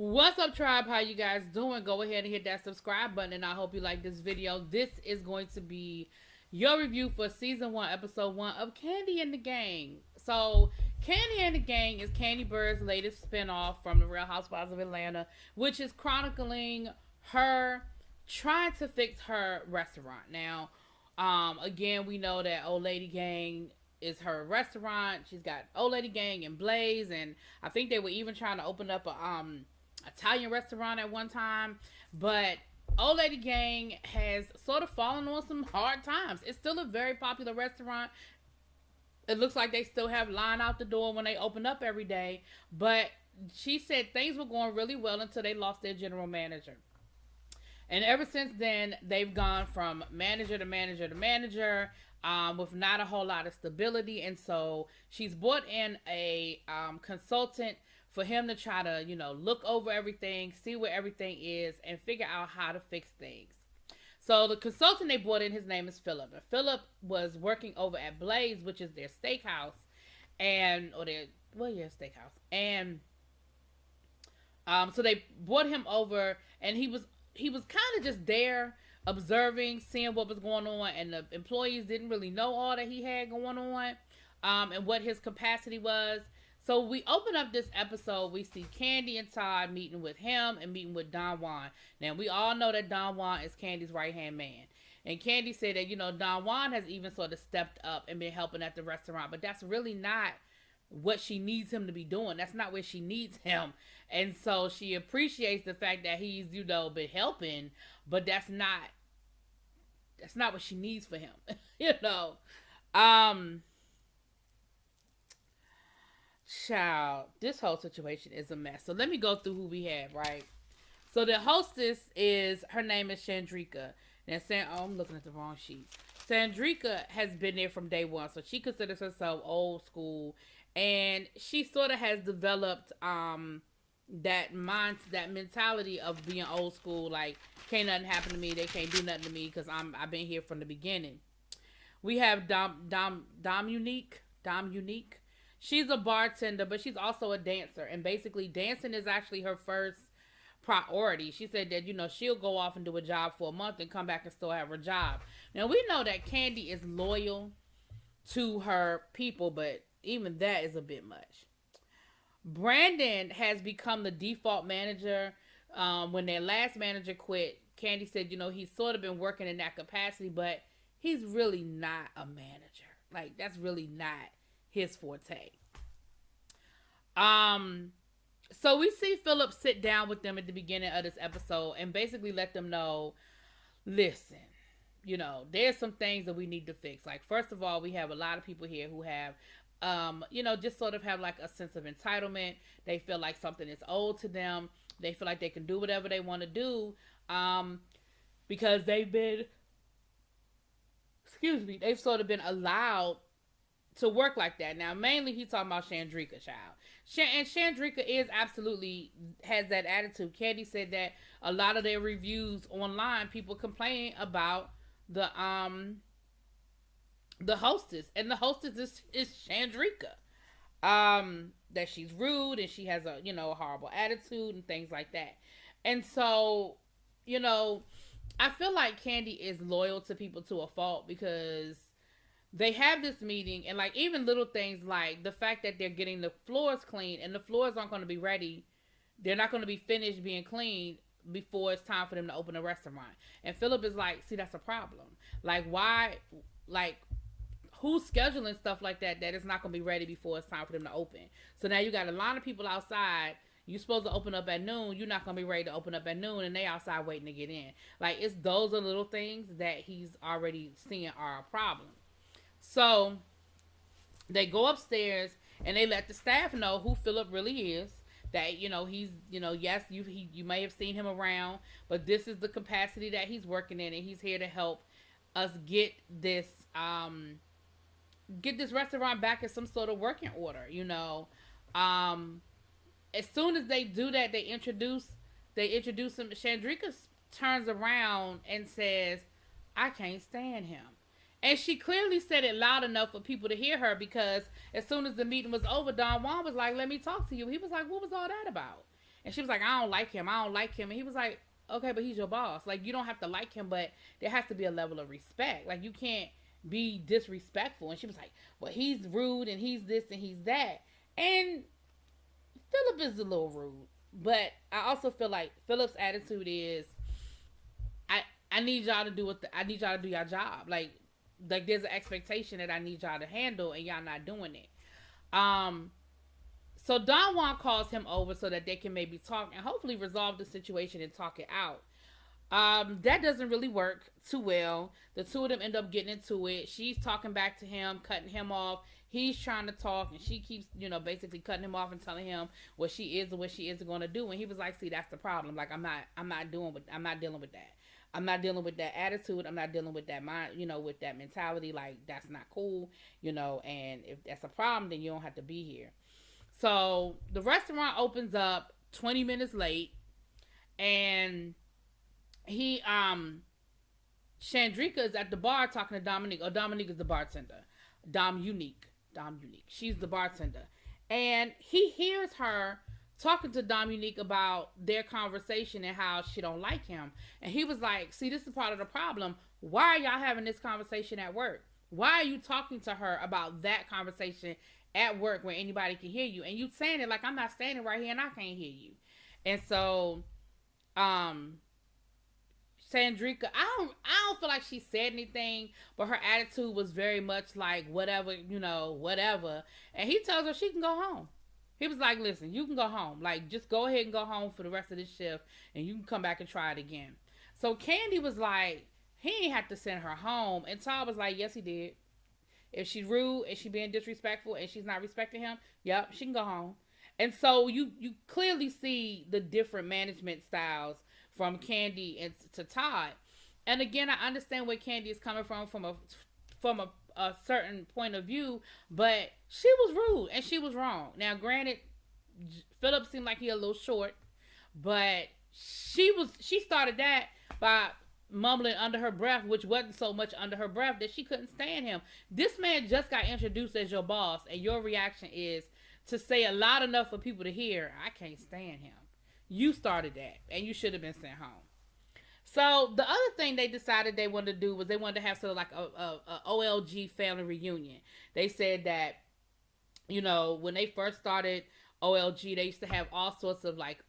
What's up, tribe? How you guys doing? Go ahead and hit that subscribe button, and I hope you like this video. This is going to be your review for season 1, episode 1 of Kandi and the Gang. So, Kandi and the Gang is Kandi Burrugh's latest spinoff from the Real Housewives of Atlanta, which is chronicling her trying to fix her restaurant. Now, again, we know that Old Lady Gang is her restaurant. She's got Old Lady Gang and Blaze, and I think they were even trying to open up a Italian restaurant at one time, but Old Lady Gang has sort of fallen on some hard times. It's still a very popular restaurant. It looks like they still have line out the door when they open up every day, but she said things were going really well until they lost their general manager. And ever since then, they've gone from manager to manager to manager, with not a whole lot of stability. And so she's brought in a consultant for him to try to, look over everything, see where everything is, and figure out how to fix things. So the consultant they brought in, his name is Philip. And Philip was working over at Blaze, which is their steakhouse, steakhouse. And so they brought him over, and he was kind of just there, observing, seeing what was going on, and the employees didn't really know all that he had going on, and what his capacity was. So we open up this episode, we see Kandi and Todd meeting with him and meeting with Don Juan. Now, we all know that Don Juan is Kandi's right-hand man. And Kandi said that, Don Juan has even sort of stepped up and been helping at the restaurant, but that's really not what she needs him to be doing. That's not where she needs him. And so she appreciates the fact that he's, been helping, but that's not what she needs for him. Child, this whole situation is a mess. So let me go through who we have, right? So the hostess her name is Chandrika. And I'm looking at the wrong sheet. Chandrika has been there from day one. So she considers herself old school. And she sort of has developed that mentality of being old school. Like, can't nothing happen to me. They can't do nothing to me because I've been here from the beginning. We have Dom Unique. She's a bartender, but she's also a dancer. And basically, dancing is actually her first priority. She said that, she'll go off and do a job for a month and come back and still have her job. Now, we know that Kandi is loyal to her people, but even that is a bit much. Brandon has become the default manager. When their last manager quit, Kandi said, he's sort of been working in that capacity, but he's really not a manager. Like, that's really not his forte. So we see Philip sit down with them at the beginning of this episode and basically let them know, listen, there's some things that we need to fix. Like, first of all, we have a lot of people here who have, just sort of have like a sense of entitlement. They feel like something is owed to them. They feel like they can do whatever they want to do, because they've sort of been allowed to work like that. Now, mainly he's talking about Chandrika, child. And Chandrika has that attitude. Kandi said that a lot of their reviews online, people complain about the hostess. And the hostess is Chandrika. That she's rude and she has a horrible attitude and things like that. And so, I feel like Kandi is loyal to people to a fault, because they have this meeting, and like even little things like the fact that they're getting the floors cleaned, and the floors aren't going to be ready. They're not going to be finished being cleaned before it's time for them to open a restaurant. And Philip is like, see, that's a problem. Like, why, like, who's scheduling stuff like that it's not going to be ready before it's time for them to open? So now you got a lot of people outside. You're supposed to open up at noon. You're not going to be ready to open up at noon, and they outside waiting to get in. Like, it's those are little things that he's already seeing are a problem. So they go upstairs and they let the staff know who Philip really is. That, he's, yes, you may have seen him around, but this is the capacity that he's working in, and he's here to help us get this restaurant back in some sort of working order. As soon as they do that, they introduce him. Chandrika turns around and says, I can't stand him. And she clearly said it loud enough for people to hear her, because as soon as the meeting was over, Don Juan was like, let me talk to you. He was like, what was all that about? And she was like, I don't like him. I don't like him. And he was like, okay, but he's your boss. Like, you don't have to like him, but there has to be a level of respect. Like, you can't be disrespectful. And she was like, well, he's rude and he's this and he's that. And Philip is a little rude. But I also feel like Philip's attitude is, I need y'all to do I need y'all to do your job. Like there's an expectation that I need y'all to handle, and y'all not doing it. So Don Juan calls him over so that they can maybe talk and hopefully resolve the situation and talk it out. That doesn't really work too well. The two of them end up getting into it. She's talking back to him, cutting him off. He's trying to talk, and she keeps, basically cutting him off and telling him what she is and what she isn't going to do. And he was like, "See, that's the problem. Like, I'm not dealing with that. I'm not dealing with that attitude. I'm not dealing with that mind, with that mentality. Like, that's not cool, and if that's a problem, then you don't have to be here." So the restaurant opens up 20 minutes late, and Chandrika is at the bar talking to Dominique. Dominique is the bartender. Dominique. She's the bartender. And he hears her talking to Dominique about their conversation and how she don't like him. And he was like, see, this is part of the problem. Why are y'all having this conversation at work? Why are you talking to her about that conversation at work where anybody can hear you? And you saying it like I'm not standing right here and I can't hear you. And so, Chandrika, I don't feel like she said anything, but her attitude was very much like whatever, whatever. And he tells her she can go home. He was like, listen, you can go home. Like, just go ahead and go home for the rest of this shift, and you can come back and try it again. So Kandi was like, he ain't have to send her home. And Todd was like, yes, he did. If she's rude and she's being disrespectful and she's not respecting him, yep, she can go home. And so you clearly see the different management styles from Kandi and to Todd. And again, I understand where Kandi is coming from a certain point of view, but she was rude and she was wrong. Now, granted, Philip seemed like he a little short, but she started that by mumbling under her breath, which wasn't so much under her breath that she couldn't stand him. This man just got introduced as your boss, and your reaction is to say a loud enough for people to hear, I can't stand him. You started that, and you should have been sent home. So the other thing they decided they wanted to do was they wanted to have sort of like a OLG family reunion. They said that, when they first started OLG, they used to have all sorts of like,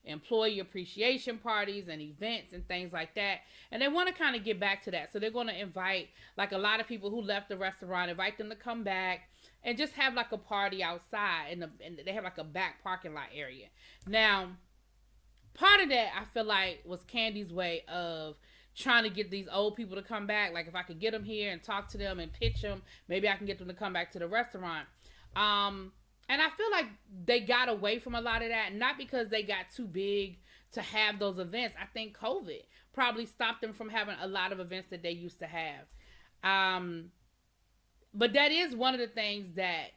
employee appreciation parties and events and things like that. And they want to kind of get back to that. So they're going to invite like a lot of people who left the restaurant, invite them to come back and just have like a party outside. And they have like a back parking lot area. Now, part of that I feel like was Kandi's way of trying to get these old people to come back. Like, if I could get them here and talk to them and pitch them, maybe I can get them to come back to the restaurant. And I feel like they got away from a lot of that, not because they got too big to have those events. I think COVID probably stopped them from having a lot of events that they used to have. But that is one of the things that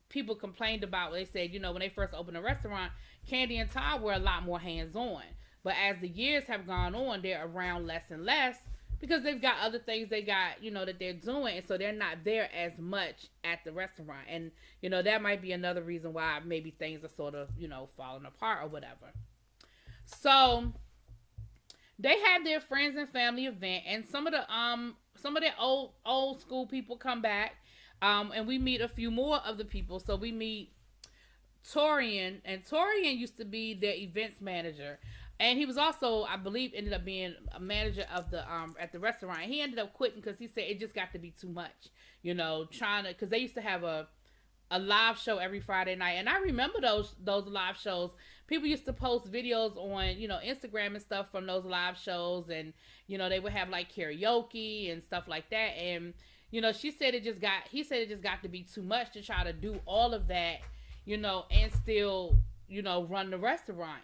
people complained about. They said, when they first opened a restaurant, Kandi and Todd were a lot more hands-on. But as the years have gone on, they're around less and less because they've got other things they got, that they're doing. And so they're not there as much at the restaurant. And, that might be another reason why maybe things are sort of, falling apart or whatever. So they had their friends and family event, and some of their old school people come back. And we meet a few more of the people. So we meet Torian, and Torian used to be their events manager. And he was also, I believe, ended up being a manager of the at the restaurant. He ended up quitting because he said it just got to be too much, because they used to have a live show every Friday night. And I remember those live shows. People used to post videos on, Instagram and stuff from those live shows. And, they would have like karaoke and stuff like that. And, he said it just got to be too much to try to do all of that, and still, run the restaurant,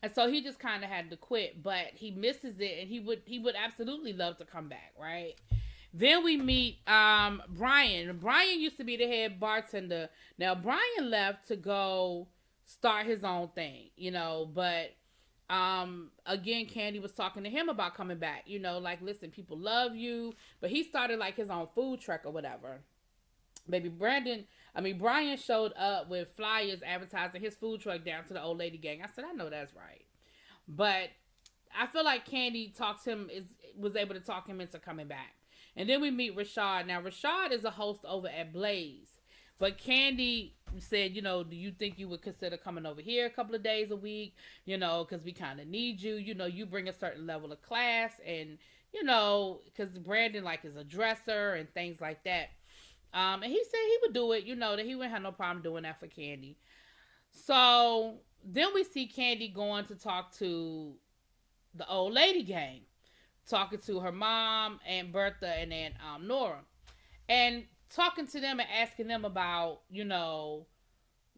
and so he just kind of had to quit, but he misses it, and he would absolutely love to come back, right? Then we meet Brian. Brian used to be the head bartender. Now, Brian left to go start his own thing, but again, Kandi was talking to him about coming back, like, listen, people love you, but he started like his own food truck or whatever. Baby Brian showed up with flyers advertising his food truck down to the old lady gang. I said, I know that's right. But I feel like Kandi was able to talk him into coming back. And then we meet Rashad. Now, Rashad is a host over at Blaze. But Kandi said, do you think you would consider coming over here a couple of days a week? Because we kind of need you. You bring a certain level of class. And, because Brandon, is a dresser and things like that. And he said he would do it, that he wouldn't have no problem doing that for Kandi. So then we see Kandi going to talk to the old lady gang, talking to her mom, Aunt Bertha, and Aunt Nora. And talking to them and asking them about,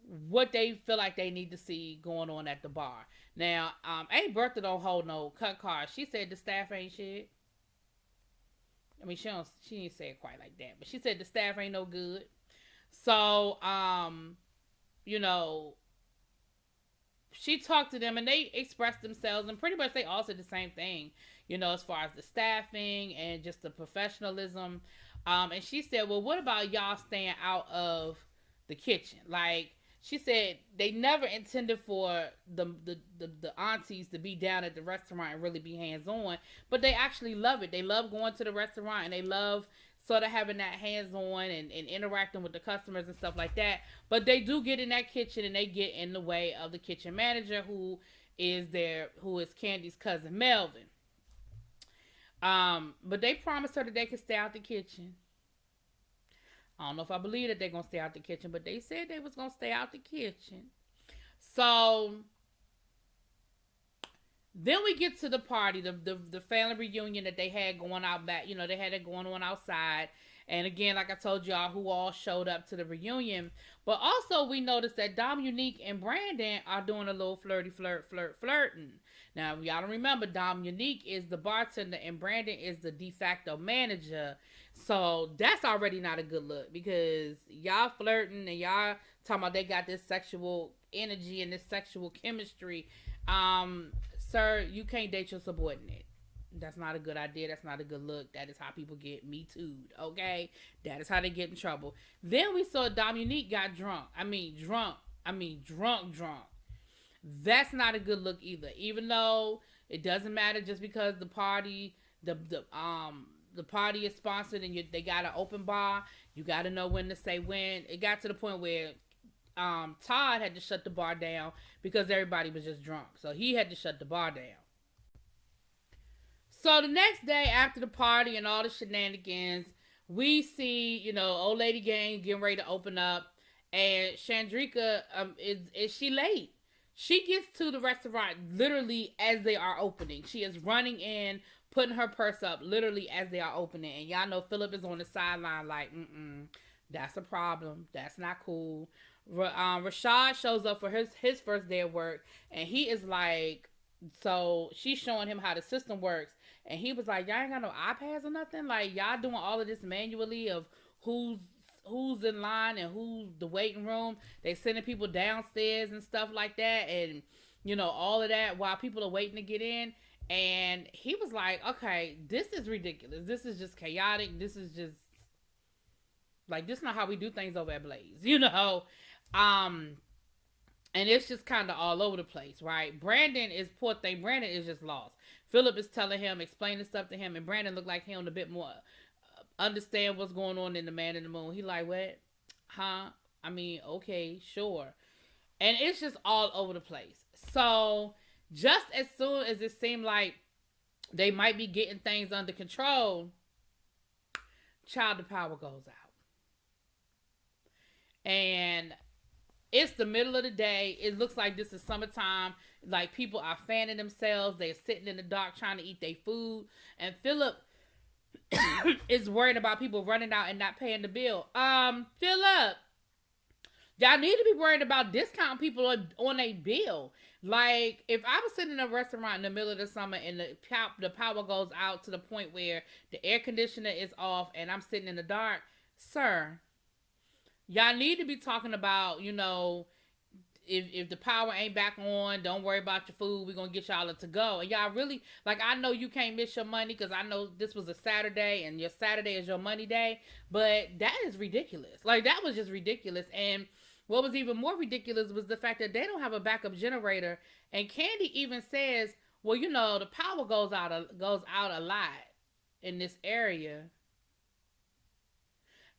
what they feel like they need to see going on at the bar. Now, Aunt Bertha don't hold no cut cards. She said the staff ain't shit. I mean, she didn't say it quite like that, but she said the staff ain't no good. So, she talked to them and they expressed themselves, and pretty much they all said the same thing, as far as the staffing and just the professionalism. And she said, well, what about y'all staying out of the kitchen? She said they never intended for the aunties to be down at the restaurant and really be hands-on, but they actually love it. They love going to the restaurant, and they love sort of having that hands-on and interacting with the customers and stuff like that. But they do get in that kitchen, and they get in the way of the kitchen manager, who is Kandi's cousin, Melvin. But they promised her that they could stay out the kitchen. I don't know if I believe that they're going to stay out the kitchen, but they said they was going to stay out the kitchen. So then we get to the party, the family reunion that they had going out back. They had it going on outside. And again, like I told y'all, who all showed up to the reunion. But also we noticed that Dominique and Brandon are doing a little flirting. Now, y'all don't remember, Dominique is the bartender and Brandon is the de facto manager. So that's already not a good look, because y'all flirting and y'all talking about they got this sexual energy and this sexual chemistry. Sir, you can't date your subordinate. That's not a good idea. That's not a good look. That is how people get me too'd, okay? That is how they get in trouble. Then we saw Dominique got drunk. Drunk. That's not a good look either. Even though it doesn't matter, just because the party, the party is sponsored and they got an open bar, you got to know when to say when. It got to the point where Todd had to shut the bar down because everybody was just drunk. So he had to shut the bar down. So the next day after the party and all the shenanigans, we see, old lady gang getting ready to open up, and Chandrika, is she late? She gets to the restaurant literally as they are opening. She is running in, putting her purse up literally as they are opening. And y'all know Philip is on the sideline like, that's a problem. That's not cool. Rashad shows up for his first day of work, and he is like, so she's showing him how the system works. And he was like, y'all ain't got no iPads or nothing? Like, y'all doing all of this manually of who's in line and who's the waiting room. They sending people downstairs and stuff like that. And, all of that while people are waiting to get in. And he was like, okay, this is ridiculous. This is just chaotic. This is just, this is not how we do things over at Blaze, And it's just kind of all over the place, right? Brandon is just lost. Philip is telling him, explaining stuff to him, and Brandon looked like him a bit more understand what's going on in The Man in the Moon. He like, what? Huh? Okay, sure. And it's just all over the place. So just as soon as it seemed like they might be getting things under control, the power goes out. And it's the middle of the day. It looks like this is summertime. Like, people are fanning themselves. They're sitting in the dark trying to eat their food. And Philip is worried about people running out and not paying the bill. Philip, y'all need to be worried about discounting people on a bill. Like, if I was sitting in a restaurant in the middle of the summer and the power goes out to the point where the air conditioner is off and I'm sitting in the dark, sir, y'all need to be talking about, if the power ain't back on, don't worry about your food. We're gonna get y'all to go. And y'all really, like, I know you can't miss your money because I know this was a Saturday and your Saturday is your money day, but that is ridiculous. Like, that was just ridiculous. And what was even more ridiculous was the fact that they don't have a backup generator. And Kandi even says, well, you know, the power goes out a lot in this area.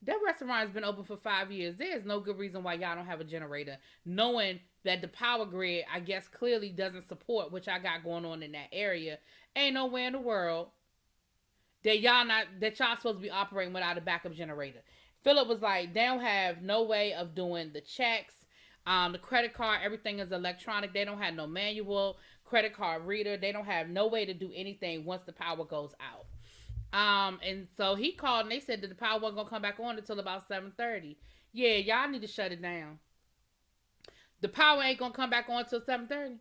That restaurant has been open for 5 years. There's no good reason why y'all don't have a generator, knowing that the power grid, I guess, clearly doesn't support what y'all got going on in that area. Ain't nowhere in the world that y'all supposed to be operating without a backup generator. Philip was like, they don't have no way of doing the checks, the credit card, everything is electronic. They don't have no manual credit card reader. They don't have no way to do anything once the power goes out. And so he called and they said that the power wasn't gonna come back on until about 7:30. Yeah, y'all need to shut it down. The power ain't gonna come back on until 7:30.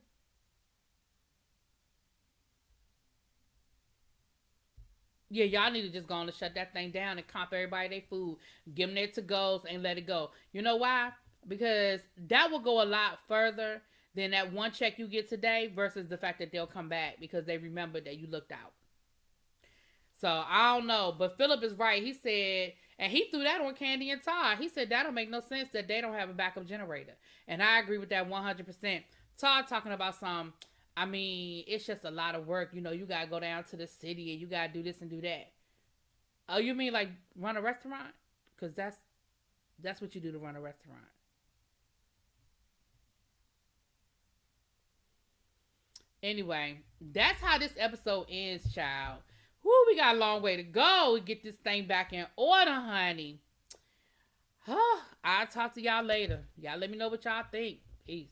Yeah, y'all need to just go on and shut that thing down and comp everybody their food, give them their to-goes and let it go. You know why? Because that will go a lot further than that one check you get today versus the fact that they'll come back because they remember that you looked out. So I don't know, but Philip is right. He said, and he threw that on Kandi and Todd. He said that don't make no sense that they don't have a backup generator, and I agree with that 100%. Todd talking about some. I mean, it's just a lot of work. You know, you gotta go down to the city and you gotta do this and do that. Oh, you mean like run a restaurant? Because that's what you do to run a restaurant. Anyway, that's how this episode ends, child. Whoo, we got a long way to go to get this thing back in order, honey. I'll talk to y'all later. Y'all let me know what y'all think. Peace.